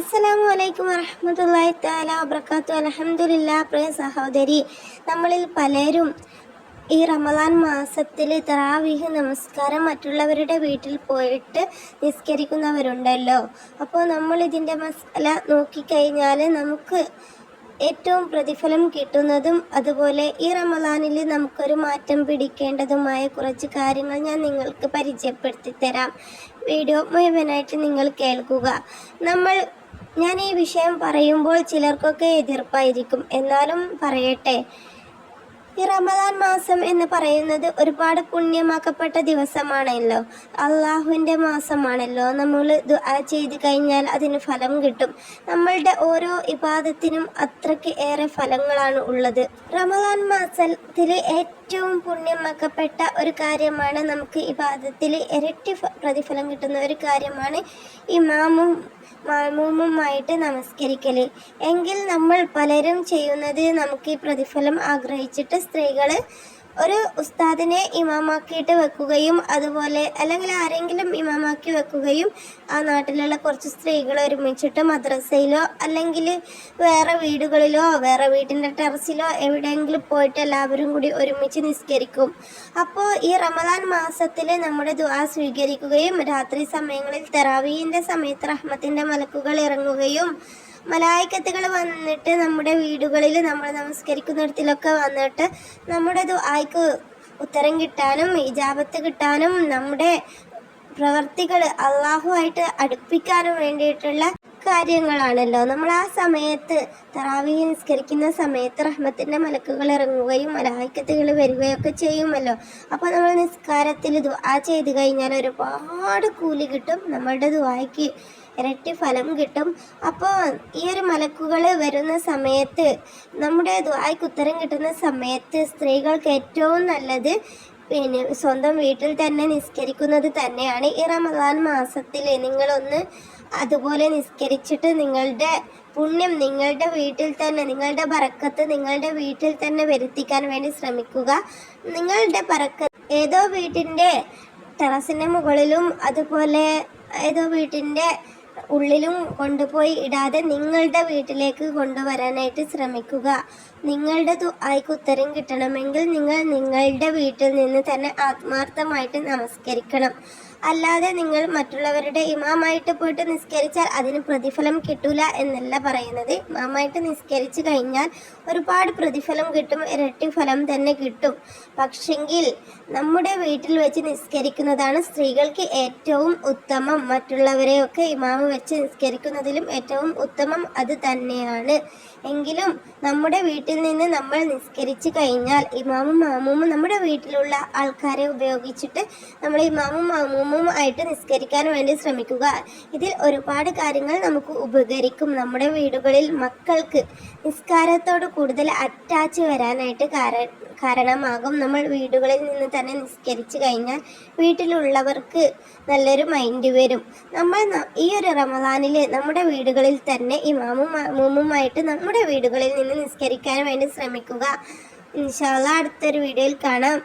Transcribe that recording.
അസ്സലാമു വറഹ്മത്തുള്ളാഹി തആല വബറകാതുഹു. അൽഹംദുലില്ലാ. പ്രിയ സഹോദരി, നമ്മളിൽ പലരും ഈ റമദാൻ മാസത്തിൽ തറാവീഹ് നമസ്കാരം മറ്റുള്ളവരുടെ വീട്ടിൽ പോയിട്ട് നിസ്കരിക്കുന്നവരുണ്ടല്ലോ. അപ്പോൾ നമ്മൾ ഇതിൻ്റെ മസാല നോക്കിക്കഴിഞ്ഞാൽ നമുക്ക് ഏറ്റവും പ്രതിഫലം കിട്ടുന്നതും അതുപോലെ ഈ റമദാനിൽ നമുക്കൊരു മാറ്റം പിടിക്കേണ്ടതുമായ കുറച്ച് കാര്യങ്ങൾ ഞാൻ നിങ്ങൾക്ക് പരിചയപ്പെടുത്തി തരാം. വീഡിയോ മുഴുവനായിട്ട് നിങ്ങൾ കേൾക്കുക. ഞാൻ ഈ വിഷയം പറയുമ്പോൾ ചിലർക്കൊക്കെ എതിർപ്പായിരിക്കും, എന്നാലും പറയട്ടെ. ഈ റമദാൻ മാസം എന്ന് പറയുന്നത് ഒരുപാട് പുണ്യമാക്കപ്പെട്ട ദിവസമാണല്ലോ, അള്ളാഹുവിൻ്റെ മാസമാണല്ലോ. നമ്മൾ ദുആ ചെയ്ത് കഴിഞ്ഞാൽ അതിന് ഫലം കിട്ടും. നമ്മളുടെ ഓരോ ഇബാദത്തിനും അത്രയ്ക്ക് ഏറെ ഫലങ്ങളാണ് ഉള്ളത്. റമദാൻ മാസത്തിൽ ഏറ്റവും പുണ്യമാക്കപ്പെട്ട ഒരു കാര്യമാണ്, നമുക്ക് ഇബാദത്തിൽ ഇരട്ടി പ്രതിഫലം കിട്ടുന്ന ഒരു കാര്യമാണ് ഇമാമും മാമൂമുമായിട്ട് നമസ്കരിക്കൽ. എങ്കിൽ നമ്മൾ പലരും ചെയ്യുന്നത്, നമുക്ക് ഈ പ്രതിഫലം ആഗ്രഹിച്ചിട്ട് സ്ത്രീകൾ ഒരു ഉസ്താദിനെ ഇമാമാക്കിയിട്ട് വെക്കുകയും അതുപോലെ അല്ലെങ്കിൽ ആരെങ്കിലും ഇമാമാക്കി വെക്കുകയും ആ നാട്ടിലുള്ള കുറച്ച് സ്ത്രീകൾ ഒരുമിച്ചിട്ട് മദ്രസയിലോ അല്ലെങ്കിൽ വേറെ വീടുകളിലോ വേറെ വീട്ടിൻ്റെ ടെറസിലോ എവിടെയെങ്കിലും പോയിട്ട് എല്ലാവരും കൂടി ഒരുമിച്ച് നിസ്കരിക്കും. അപ്പോൾ ഈ റമദാൻ മാസത്തിൽ നമ്മുടെ ദുആ സ്വീകരിക്കുകയും രാത്രി സമയങ്ങളിൽ തറാവീഹിൻ്റെ സമയത്ത് റഹ്മത്തിൻ്റെ മലക്കുകൾ ഇറങ്ങുകയും മലായിക്കത്തുകൾ വന്നിട്ട് നമ്മുടെ വീടുകളിൽ നമ്മൾ നമസ്കരിക്കുന്നിടത്തിലൊക്കെ വന്നിട്ട് നമ്മുടെ ദുആയ്ക്ക് ഉത്തരം കിട്ടാനും ഇജാബത്ത് കിട്ടാനും നമ്മുടെ പ്രവർത്തികൾ അള്ളാഹുവായിട്ട് അടുപ്പിക്കാനും വേണ്ടിയിട്ടുള്ള കാര്യങ്ങളാണല്ലോ. നമ്മൾ ആ സമയത്ത് തറാവീഹ് നിസ്കരിക്കുന്ന സമയത്ത് റഹ്മത്തിൻ്റെ മലക്കുകൾ ഇറങ്ങുകയും മലായിക്കത്തുകൾ വരികയൊക്കെ ചെയ്യുമല്ലോ. അപ്പോൾ നമ്മൾ നിസ്കാരത്തിൽ ദുആ ചെയ്ത് കഴിഞ്ഞാൽ ഒരുപാട് കൂലി കിട്ടും, നമ്മളുടെ ദുആയ്ക്ക് ഇരട്ടി ഫലം കിട്ടും. അപ്പോൾ ഈ ഒരു മലക്കുകൾ വരുന്ന സമയത്ത്, നമ്മുടെ ദുആയ്ക്ക് ഉത്തരം കിട്ടുന്ന സമയത്ത് സ്ത്രീകൾക്ക് ഏറ്റവും നല്ലത് സ്വന്തം വീട്ടിൽ തന്നെ നിസ്കരിക്കുന്നത് തന്നെയാണ്. ഈ റമദാൻ മാസത്തിൽ നിങ്ങളൊന്ന് അതുപോലെ നിസ്കരിച്ചിട്ട് നിങ്ങളുടെ പുണ്യം നിങ്ങളുടെ വീട്ടിൽ തന്നെ, നിങ്ങളുടെ ബറക്കത്ത് നിങ്ങളുടെ വീട്ടിൽ തന്നെ വരുത്തിക്കാൻ വേണ്ടി ശ്രമിക്കുക. നിങ്ങളുടെ ബറക്കത്ത് ഏതോ വീട്ടിൻ്റെ ടെറസിൻ്റെ മുകളിലും അതുപോലെ ഏതോ വീട്ടിൻ്റെ ഉള്ളിലും കൊണ്ടുപോയി ഇടാതെ നിങ്ങളുടെ വീട്ടിലേക്ക് കൊണ്ടുവരാനായിട്ട് ശ്രമിക്കുക. നിങ്ങളുടെ ദുആയ്ക്ക് ഉത്തരം കിട്ടണമെങ്കിൽ നിങ്ങൾ നിങ്ങളുടെ വീട്ടിൽ നിന്ന് തന്നെ ആത്മാർത്ഥമായിട്ട് നമസ്കരിക്കണം. അല്ലാതെ നിങ്ങൾ മറ്റുള്ളവരുടെ ഇമാമായിട്ട് പോയിട്ട് നിസ്കരിച്ചാൽ അതിന് പ്രതിഫലം കിട്ടൂല എന്നല്ല പറയുന്നത്. ഇമാമായിട്ട് നിസ്കരിച്ച് കഴിഞ്ഞാൽ ഒരുപാട് പ്രതിഫലം കിട്ടും, ഇരട്ടി ഫലം തന്നെ കിട്ടും. പക്ഷെങ്കിൽ നമ്മുടെ വീട്ടിൽ വെച്ച് നിസ്കരിക്കുന്നതാണ് സ്ത്രീകൾക്ക് ഏറ്റവും ഉത്തമം. മറ്റുള്ളവരെയൊക്കെ ഇമാമ് വെച്ച് നിസ്കരിക്കുന്നതിലും ഏറ്റവും ഉത്തമം അത് തന്നെയാണ്. എങ്കിലും നമ്മുടെ വീട്ടിൽ നിന്ന് നമ്മൾ നിസ്കരിച്ച് കഴിഞ്ഞാൽ ഇമാമും മാമൂമും നമ്മുടെ വീട്ടിലുള്ള ആൾക്കാരെ ഉപയോഗിച്ചിട്ട് നമ്മൾ ഇമാമും മാമൂമും ആയിട്ട് നിസ്കരിക്കാൻ വേണ്ടി ശ്രമിക്കുക. ഇതിൽ ഒരുപാട് കാര്യങ്ങൾ നമുക്ക് ഉപകരിക്കും. നമ്മുടെ വീടുകളിൽ മക്കൾക്ക് നിസ്കാരത്തോട് കൂടുതൽ അറ്റാച്ച് വരാനായിട്ട് കാരണമാകും. നമ്മൾ വീടുകളിൽ നിന്ന് തന്നെ നിസ്കരിച്ച് കഴിഞ്ഞാൽ വീട്ടിലുള്ളവർക്ക് നല്ലൊരു മൈൻഡ് വരും. നമ്മൾ ഈ ഒരു റമദാനിൽ നമ്മുടെ വീടുകളിൽ തന്നെ ഇമാമും മാമൂമുമായിട്ട് നമ്മുടെ വീടുകളിൽ നിന്ന് നിസ്കരിക്കാൻ വേണ്ടി ശ്രമിക്കുക. ഇൻഷാ അല്ലാഹ് അടുത്തൊരു വീഡിയോയിൽ കാണാം.